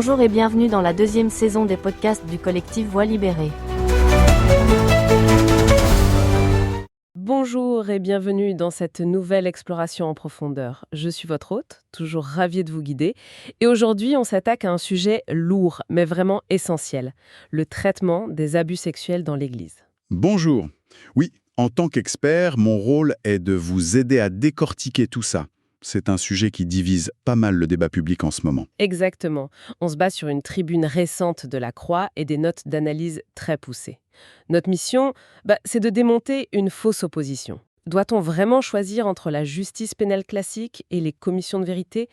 Bonjour et bienvenue dans la deuxième saison des podcasts du collectif Voix libérée. Bonjour et bienvenue dans cette nouvelle exploration en profondeur. Je suis votre hôte, toujours ravie de vous guider. Et aujourd'hui, on s'attaque à un sujet lourd, mais vraiment essentiel, le traitement des abus sexuels dans l'Église. Bonjour. Oui, en tant qu'expert, mon rôle est de vous aider à décortiquer tout ça. C'est un sujet qui divise pas mal le débat public en ce moment. Exactement. On se base sur une tribune récente de la Croix et des notes d'analyse très poussées. Notre mission, c'est de démonter une fausse opposition. Doit-on vraiment choisir entre la justice pénale classique et les commissions de vérité,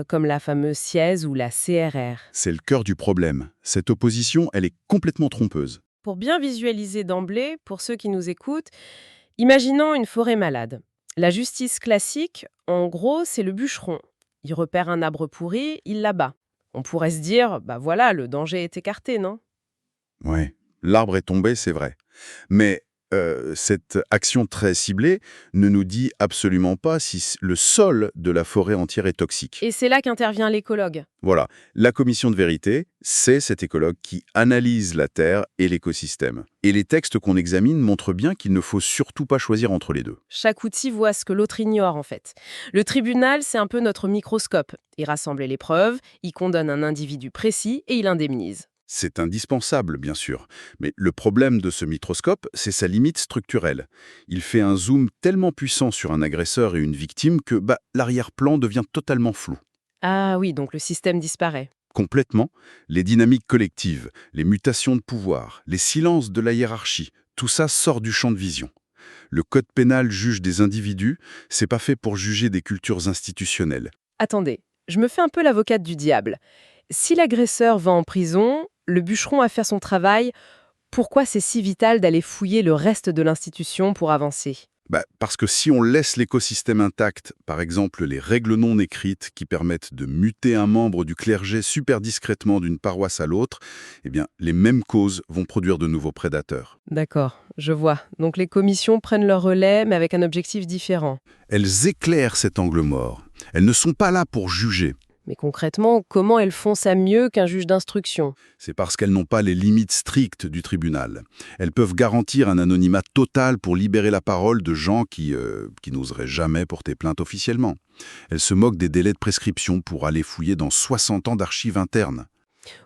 comme la fameuse SIEZ ou la CRR? C'est le cœur du problème. Cette opposition, elle est complètement trompeuse. Pour bien visualiser d'emblée, pour ceux qui nous écoutent, imaginons une forêt malade. La justice classique, en gros, c'est le bûcheron. Il repère un arbre pourri, il l'abat. On pourrait se dire, voilà, le danger est écarté, non? Ouais, l'arbre est tombé, c'est vrai. Mais cette action très ciblée ne nous dit absolument pas si le sol de la forêt entière est toxique. Et c'est là qu'intervient l'écologue. Voilà, la commission de vérité, c'est cet écologue qui analyse la Terre et l'écosystème. Et les textes qu'on examine montrent bien qu'il ne faut surtout pas choisir entre les deux. Chaque outil voit ce que l'autre ignore, en fait. Le tribunal, c'est un peu notre microscope. Il rassemble les preuves, il condamne un individu précis et il indemnise. C'est indispensable, bien sûr. Mais le problème de ce microscope, c'est sa limite structurelle. Il fait un zoom tellement puissant sur un agresseur et une victime que l'arrière-plan devient totalement flou. Ah oui, donc le système disparaît. Complètement, les dynamiques collectives, les mutations de pouvoir, les silences de la hiérarchie, tout ça sort du champ de vision. Le code pénal juge des individus, c'est pas fait pour juger des cultures institutionnelles. Attendez, je me fais un peu l'avocate du diable. Si l'agresseur va en prison, le bûcheron a fait son travail, pourquoi c'est si vital d'aller fouiller le reste de l'institution pour avancer? Parce que si on laisse l'écosystème intact, par exemple les règles non écrites qui permettent de muter un membre du clergé super discrètement d'une paroisse à l'autre, eh bien, les mêmes causes vont produire de nouveaux prédateurs. D'accord, je vois. Donc les commissions prennent leur relais, mais avec un objectif différent. Elles éclairent cet angle mort. Elles ne sont pas là pour juger. Mais concrètement, comment elles font ça mieux qu'un juge d'instruction? C'est parce qu'elles n'ont pas les limites strictes du tribunal. Elles peuvent garantir un anonymat total pour libérer la parole de gens qui n'oseraient jamais porter plainte officiellement. Elles se moquent des délais de prescription pour aller fouiller dans 60 ans d'archives internes.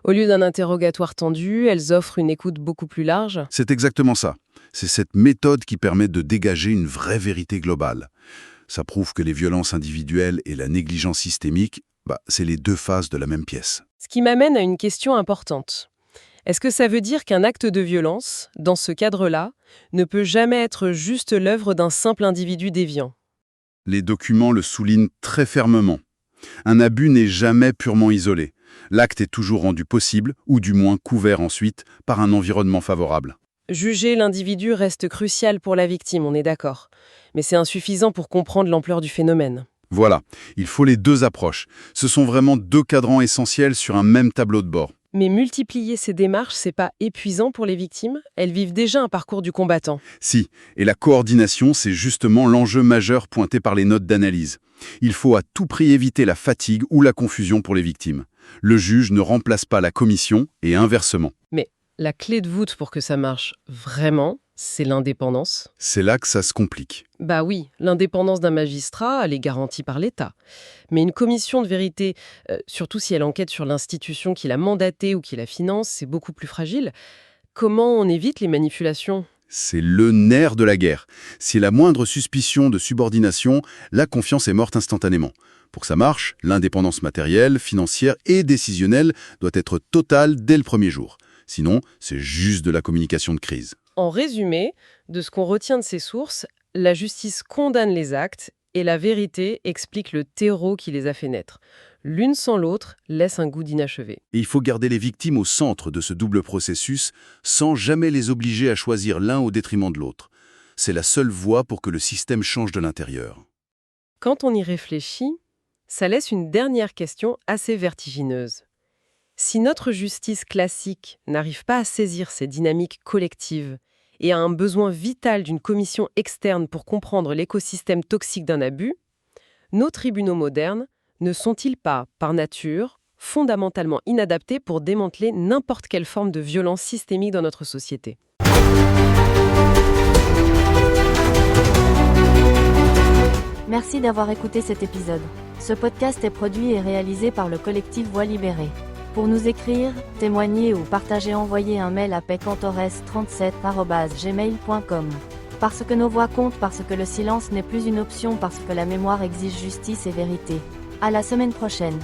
Au lieu d'un interrogatoire tendu, elles offrent une écoute beaucoup plus large. C'est exactement ça. C'est cette méthode qui permet de dégager une vraie vérité globale. Ça prouve que les violences individuelles et la négligence systémique, c'est les deux faces de la même pièce. Ce qui m'amène à une question importante. Est-ce que ça veut dire qu'un acte de violence, dans ce cadre-là, ne peut jamais être juste l'œuvre d'un simple individu déviant? Les documents le soulignent très fermement. Un abus n'est jamais purement isolé. L'acte est toujours rendu possible, ou du moins couvert ensuite, par un environnement favorable. Juger l'individu reste crucial pour la victime, on est d'accord. Mais c'est insuffisant pour comprendre l'ampleur du phénomène. Voilà, il faut les deux approches. Ce sont vraiment deux cadrans essentiels sur un même tableau de bord. Mais multiplier ces démarches, c'est pas épuisant pour les victimes? Elles vivent déjà un parcours du combattant. Si, et la coordination, c'est justement l'enjeu majeur pointé par les notes d'analyse. Il faut à tout prix éviter la fatigue ou la confusion pour les victimes. Le juge ne remplace pas la commission et inversement. Mais la clé de voûte pour que ça marche vraiment, c'est l'indépendance. C'est là que ça se complique. Oui, l'indépendance d'un magistrat, elle est garantie par l'État. Mais une commission de vérité, surtout si elle enquête sur l'institution qui l'a mandatée ou qui la finance, c'est beaucoup plus fragile. Comment on évite les manipulations? C'est le nerf de la guerre. Si la moindre suspicion de subordination, la confiance est morte instantanément. Pour que ça marche, l'indépendance matérielle, financière et décisionnelle doit être totale dès le premier jour. Sinon, c'est juste de la communication de crise. En résumé, de ce qu'on retient de ces sources, la justice condamne les actes et la vérité explique le terreau qui les a fait naître. L'une sans l'autre laisse un goût d'inachevé. Et il faut garder les victimes au centre de ce double processus sans jamais les obliger à choisir l'un au détriment de l'autre. C'est la seule voie pour que le système change de l'intérieur. Quand on y réfléchit, ça laisse une dernière question assez vertigineuse. Si notre justice classique n'arrive pas à saisir ces dynamiques collectives et a un besoin vital d'une commission externe pour comprendre l'écosystème toxique d'un abus, nos tribunaux modernes ne sont-ils pas, par nature, fondamentalement inadapté pour démanteler n'importe quelle forme de violence systémique dans notre société. Merci d'avoir écouté cet épisode. Ce podcast est produit et réalisé par le collectif Voix libérée. Pour nous écrire, témoigner ou partager, envoyez un mail à pecantores37@gmail.com. Parce que nos voix comptent, parce que le silence n'est plus une option, parce que la mémoire exige justice et vérité. À la semaine prochaine.